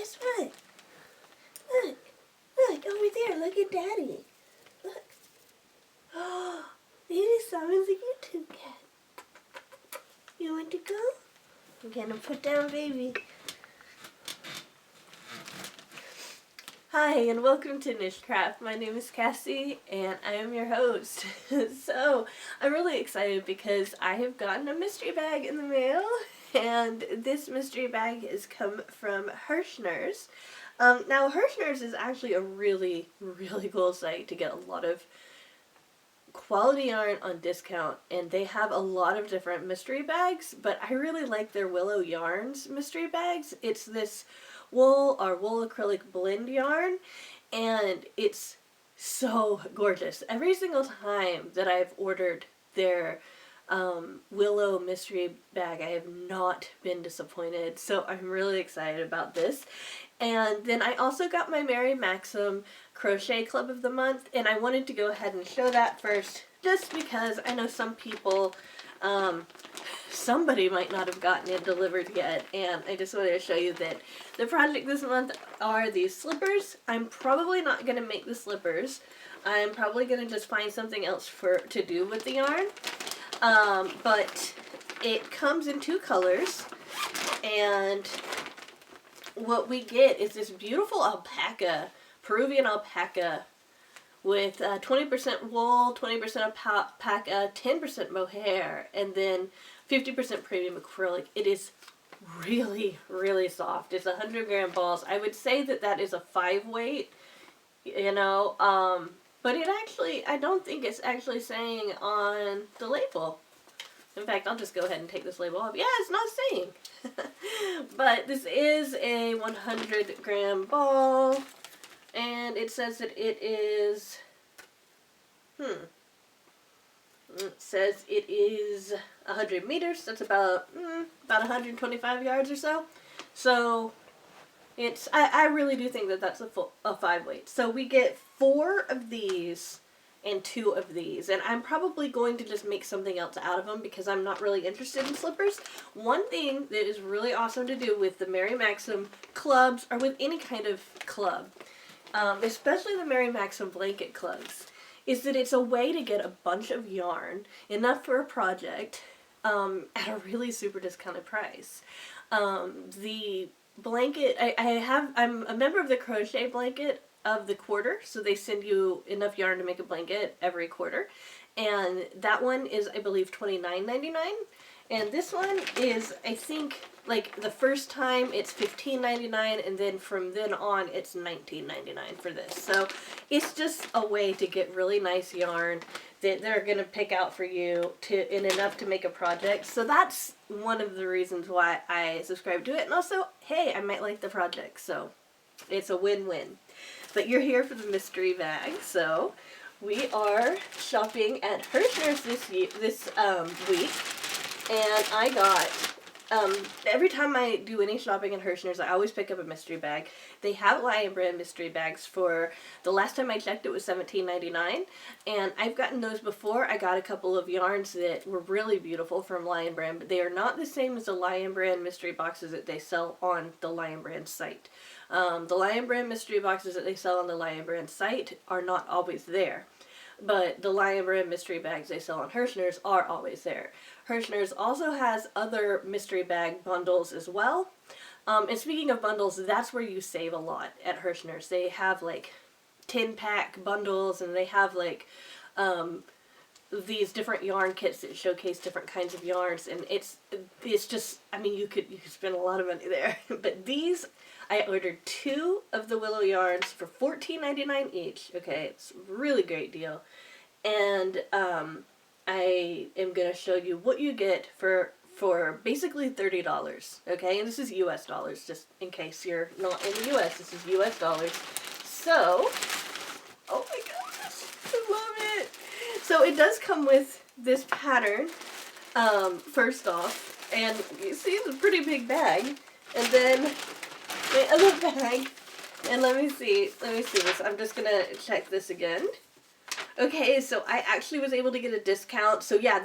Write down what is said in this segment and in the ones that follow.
Guess what? Look. Look, over there. Look at Daddy. Look. Oh, it summons a YouTube cat. You want to go? I'm gonna put down baby. Hi, and welcome to NicheCraft. My name is Kassi, and I am your host. So, I'm really excited because I have gotten a mystery bag in the mail, and this mystery bag has come from Herrschners. Now, Herrschners is actually a really, really cool site to get a lot of quality yarn on discount, and they have a lot of different mystery bags, but I really like their Willow Yarns mystery bags. It's this wool acrylic blend yarn, and it's so gorgeous. Every single time that I've ordered their Willow mystery bag, I have not been disappointed, so I'm really excited about this. And then I also got my Maxim Crochet Club of the Month, and I wanted to go ahead and show that first, just because I know some people, somebody might not have gotten it delivered yet, and I just wanted to show you that the project this month are these slippers. I'm probably not going to make the slippers. I'm probably going to just find something else to do with the yarn, but it comes in two colors, and what we get is this beautiful alpaca, Peruvian alpaca, with 20% wool, 20% alpaca, 10% mohair, and then 50% premium acrylic. It is really, really soft. It's 100 gram balls. I would say that that is a 5 weight, you know, but it actually, I don't think it's actually saying on the label. In fact, I'll just go ahead and take this label off. Yeah, it's not saying. But this is a 100 gram ball, and it says that it is, it says it is 100 meters. That's about 125 yards or so. So it's, I really do think that that's a 5 weight. So we get 4 of these and 2 of these, and I'm probably going to just make something else out of them because I'm not really interested in slippers. One thing that is really awesome to do with the Maxim clubs, or with any kind of club, especially the Maxim blanket clubs, is that it's a way to get a bunch of yarn, enough for a project, at a really super discounted price. The blanket, I'm a member of the crochet blanket of the quarter, so they send you enough yarn to make a blanket every quarter, and that one is, I believe, $29.99, and this one is, I think, like the first time it's $15.99, and then from then on it's $19.99 for this. So it's just a way to get really nice yarn that they're gonna pick out for you in enough to make a project. So that's one of the reasons why I subscribe to it, and also, hey, I might like the project, so it's a win-win. But you're here for the mystery bag, so we are shopping at Herrschners this week, and I got, every time I do any shopping at Herrschners, I always pick up a mystery bag. They have Lion Brand mystery bags for, the last time I checked it was $17.99, and I've gotten those before. I got a couple of yarns that were really beautiful from Lion Brand, but they are not the same as the Lion Brand mystery boxes that they sell on the Lion Brand site. The Lion Brand mystery boxes that they sell on the Lion Brand site are not always there, but the Lion Brand mystery bags they sell on Herrschners are always there. Herrschners also has other mystery bag bundles as well. And speaking of bundles, that's where you save a lot at Herrschners. They have like 10-pack bundles, and they have like these different yarn kits that showcase different kinds of yarns, and it's just, I mean, you could spend a lot of money there. But these, I ordered 2 of the Willow yarns for $14.99 each. Okay, it's a really great deal. And I am going to show you what you get for basically $30. Okay, and this is US dollars, just in case you're not in the US. This is US dollars. So, oh my gosh, I love it. So it does come with this pattern, first off, and you see it's a pretty big bag, and then my other bag, and let me see this. I'm just gonna check this again. Okay, so I actually was able to get a discount. So yeah,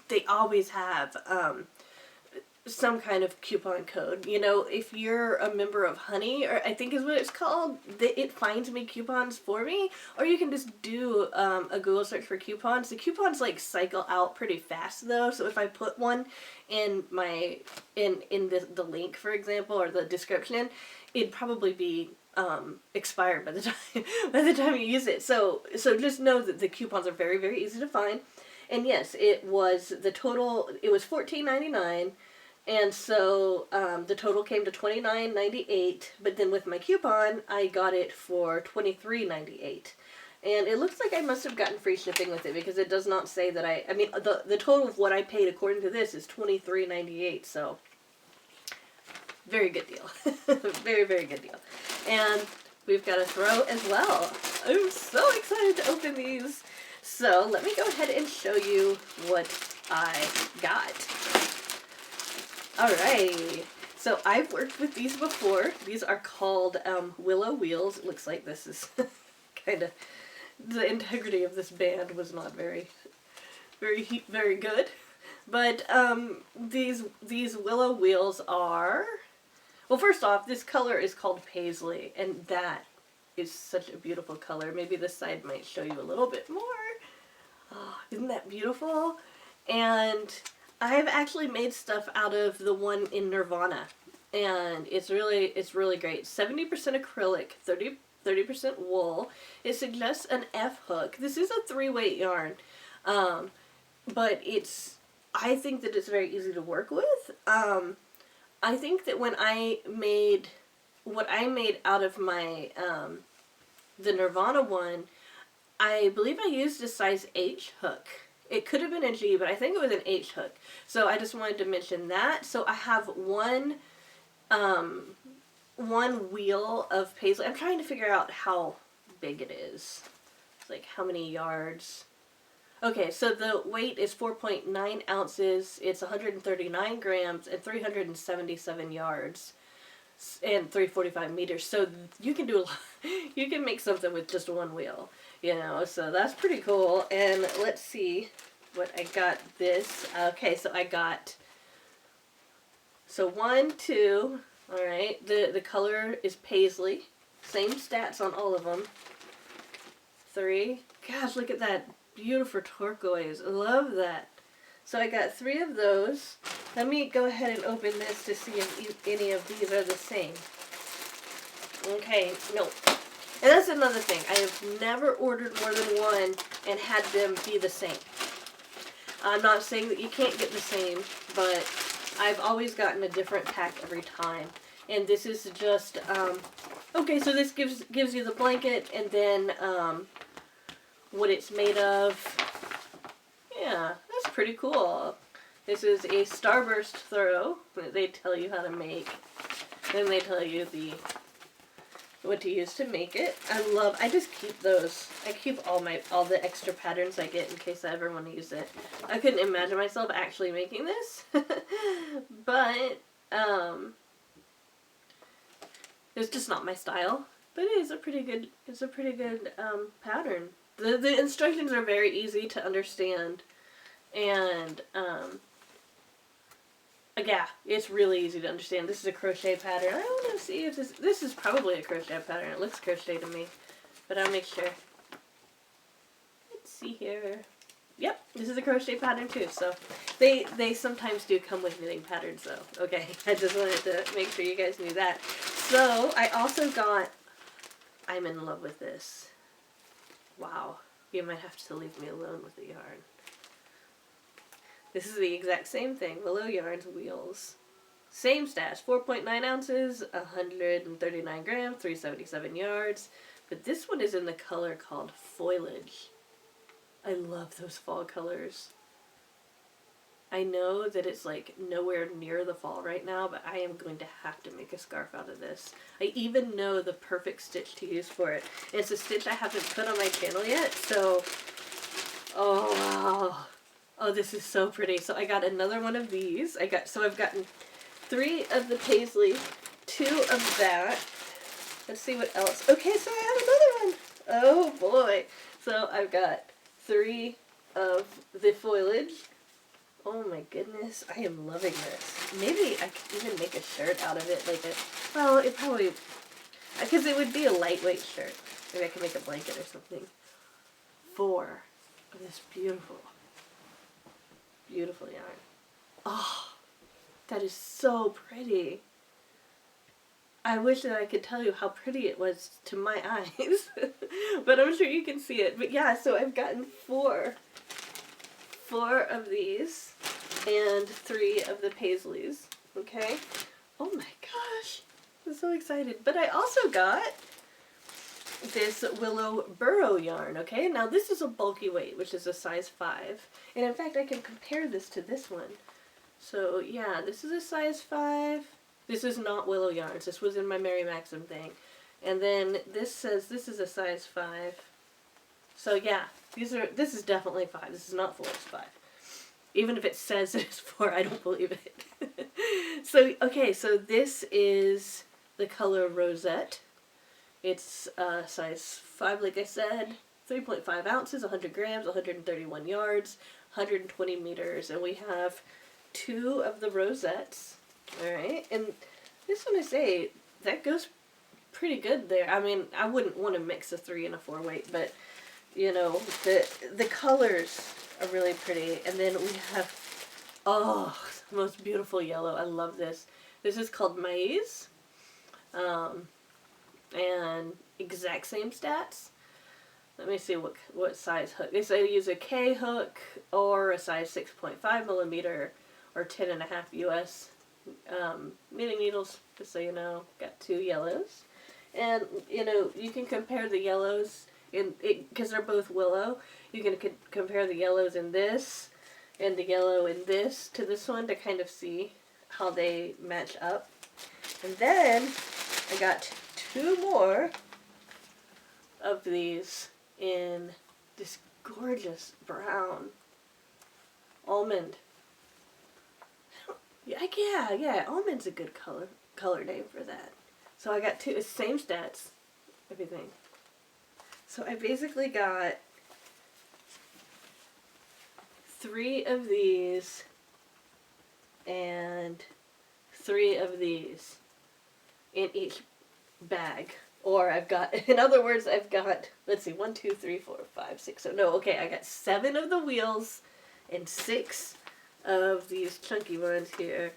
they always have some kind of coupon code. You know, if you're a member of Honey, or I think is what it's called, it finds me coupons for me. Or you can just do a Google search for coupons. The coupons like cycle out pretty fast though, so if I put one in my in the link, for example, or the description, it'd probably be expired by the time you use it. So just know that the coupons are very, very easy to find. And yes, it was $14.99. And so the total came to $29.98, but then with my coupon, I got it for $23.98. And it looks like I must have gotten free shipping with it, because it does not say that I mean, the total of what I paid according to this is $23.98, so very good deal. Very, very good deal. And we've got a throw as well. I'm so excited to open these. So let me go ahead and show you what I got. Alright, so I've worked with these before. These are called Willow wheels. It looks like this is kind of, the integrity of this band was not very good. But these Willow wheels are, well, first off, this color is called Paisley, and that is such a beautiful color. Maybe this side might show you a little bit more. Oh, isn't that beautiful? And I've actually made stuff out of the one in Nirvana, and it's really great. 70% acrylic, 30% wool. It suggests an F hook. This is a 3-weight yarn, but I think that it's very easy to work with. I think that when I made what I made out of my the Nirvana one, I believe I used a size H hook. It could have been a G, but I think it was an H hook. So I just wanted to mention that. So I have one wheel of Paisley. I'm trying to figure out how big it is. It's like how many yards. Okay, so the weight is 4.9 ounces. It's 139 grams and 377 yards and 345 meters. So you can do a lot. You can make something with just one wheel. You know, so that's pretty cool. And let's see what I got this. Okay, so I got, so 1, 2, all right. The color is Paisley. Same stats on all of them. 3. Gosh, look at that beautiful turquoise. I love that. So I got 3 of those. Let me go ahead and open this to see if any of these are the same. Okay, no. And that's another thing. I have never ordered more than one and had them be the same. I'm not saying that you can't get the same, but I've always gotten a different pack every time. And this is just, okay, so this gives you the blanket and then what it's made of. Yeah, that's pretty cool. This is a Starburst throw that they tell you how to make. Then they tell you what to use to make it. I just keep those. I keep all the extra patterns I get in case I ever want to use it. I couldn't imagine myself actually making this. But it's just not my style. But it is a pretty good pattern. The instructions are very easy to understand. And yeah, it's really easy to understand. This is a crochet pattern. I want to see if this is probably a crochet pattern. It looks crochet to me, but I'll make sure. Let's see here. Yep, this is a crochet pattern too. So they sometimes do come with knitting patterns though. Okay, I just wanted to make sure you guys knew that. So I also got, I'm in love with this. Wow, you might have to leave me alone with the yarn. This is the exact same thing. Willow Yarn's wheels. Same stats. 4.9 ounces, 139 grams, 377 yards. But this one is in the color called Foliage. I love those fall colors. I know that it's like nowhere near the fall right now, but I am going to have to make a scarf out of this. I even know the perfect stitch to use for it. And it's a stitch I haven't put on my channel yet, so, oh wow. Oh, this is so pretty. So I got another one of these. I've gotten 3 of the Paisley, 2 of that. Let's see what else. Okay, so I have another one. Oh boy. So I've got 3 of the Foliage. Oh my goodness, I am loving this. Maybe I could even make a shirt out of it, like a, well, it probably, because it would be a lightweight shirt. Maybe I could make a blanket or something. 4 of this beautiful, beautiful yarn. Oh, that is so pretty. I wish that I could tell you how pretty it was to my eyes, but I'm sure you can see it. But yeah, so I've gotten 4 of these and 3 of the paisleys, okay? Oh my gosh, I'm so excited. But I also got this Willow Burrow yarn, okay? Now this is a bulky weight, which is a size 5. And in fact, I can compare this to this one. So yeah, this is a size 5. This is not Willow Yarns. This was in my Mary Maxim thing. And then this says this is a size 5. So yeah, this is definitely 5. This is not 4, it's 5. Even if it says it's 4, I don't believe it. So, okay, so this is the color Rosette. It's size 5, like I said, 3.5 ounces, 100 grams, 131 yards, 120 meters. And we have 2 of the rosettes. Alright, and this one I say, that goes pretty good there. I mean, I wouldn't want to mix a 3 and a 4 weight, but, you know, the colors are really pretty. And then we have, oh, the most beautiful yellow. I love this. This is called Maize. And exact same stats. Let me see what size hook. They say use a K hook or a size 6.5 millimeter or 10.5 US. Knitting needles, just so you know, got 2 yellows. And, you know, you can compare the yellows, because they're both willow, you can compare the yellows in this and the yellow in this to this one to kind of see how they match up. And then I got 2 more of these in this gorgeous brown almond. Yeah, almond's a good color name for that. So I got 2, same stats, everything. So I basically got 3 of these and 3 of these in each bag. Or I've got, in other words, I've got, let's see, 1, 2, 3, 4, 5, 6, so no, okay, I got 7 of the wheels and 6 of these chunky ones here.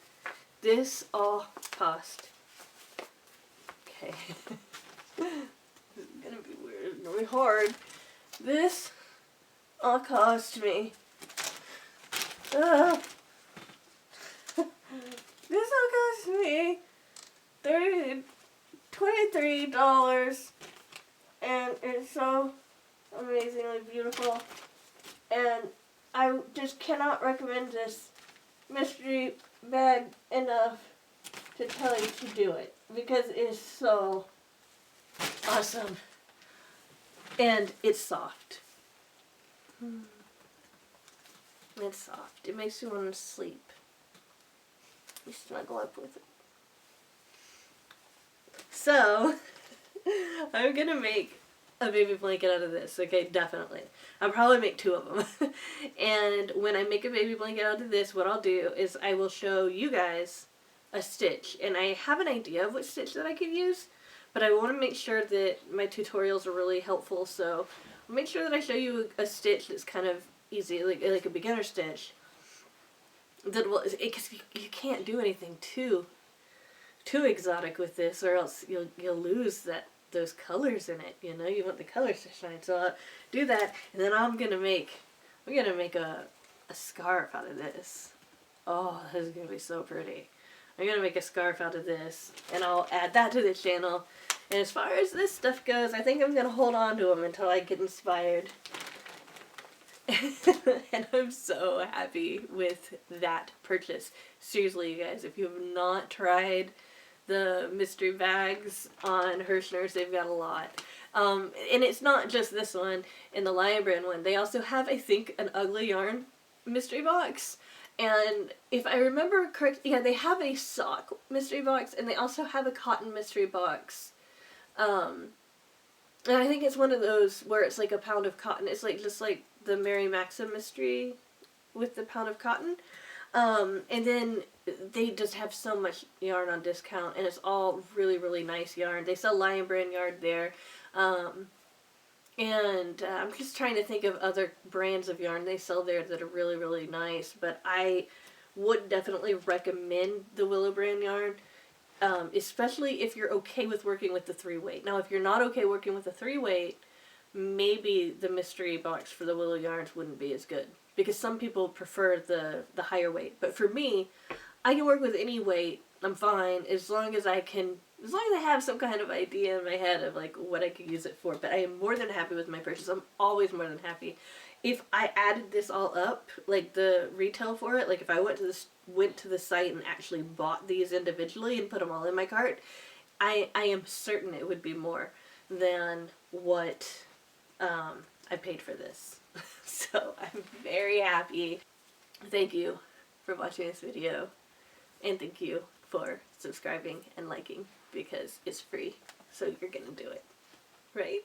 This all cost, okay, this is gonna be weird, it's gonna be hard. This all cost me, this all cost me $23, and it's so amazingly beautiful, and I just cannot recommend this mystery bag enough to tell you to do it, because it is so awesome, and it's soft. It's soft. It makes you want to sleep. You snuggle up with it. So, I'm gonna make a baby blanket out of this, okay, definitely. I'll probably make 2 of them. And when I make a baby blanket out of this, what I'll do is I will show you guys a stitch. And I have an idea of what stitch that I could use, but I want to make sure that my tutorials are really helpful, so I'll make sure that I show you a stitch that's kind of easy, like a beginner stitch. That will, because you can't do anything too exotic with this, or else you'll lose those colors in it. You know, you want the colors to shine. So I'll do that, and then I'm gonna make a scarf out of this. Oh, this is gonna be so pretty. I'm gonna make a scarf out of this, and I'll add that to the channel. And as far as this stuff goes, I think I'm gonna hold on to them until I get inspired. And I'm so happy with that purchase. Seriously, you guys, if you have not tried the mystery bags on Herrschners, they've got a lot. And it's not just this one and the Lion Brand one. They also have, I think, an Ugly Yarn mystery box. And if I remember correctly, yeah, they have a sock mystery box, and they also have a cotton mystery box. And I think it's one of those where it's like a pound of cotton. It's like just like the Mary Maxim mystery with the pound of cotton. And then they just have so much yarn on discount, and it's all really, really nice yarn. They sell Lion Brand yarn there. And I'm just trying to think of other brands of yarn they sell there that are really, really nice. But I would definitely recommend the Willow Brand yarn, especially if you're okay with working with the 3-weight. Now, if you're not okay working with the 3-weight, maybe the mystery box for the Willow yarns wouldn't be as good, because some people prefer the higher weight. But for me, I can work with any weight. I'm fine as long as I have some kind of idea in my head of like what I could use it for. But I am more than happy with my purchase. I'm always more than happy. If I added this all up, like the retail for it, like if I went to the site and actually bought these individually and put them all in my cart, I am certain it would be more than what I paid for this. So I'm very happy. Thank you for watching this video, and thank you for subscribing and liking, because it's free, so you're gonna do it, right?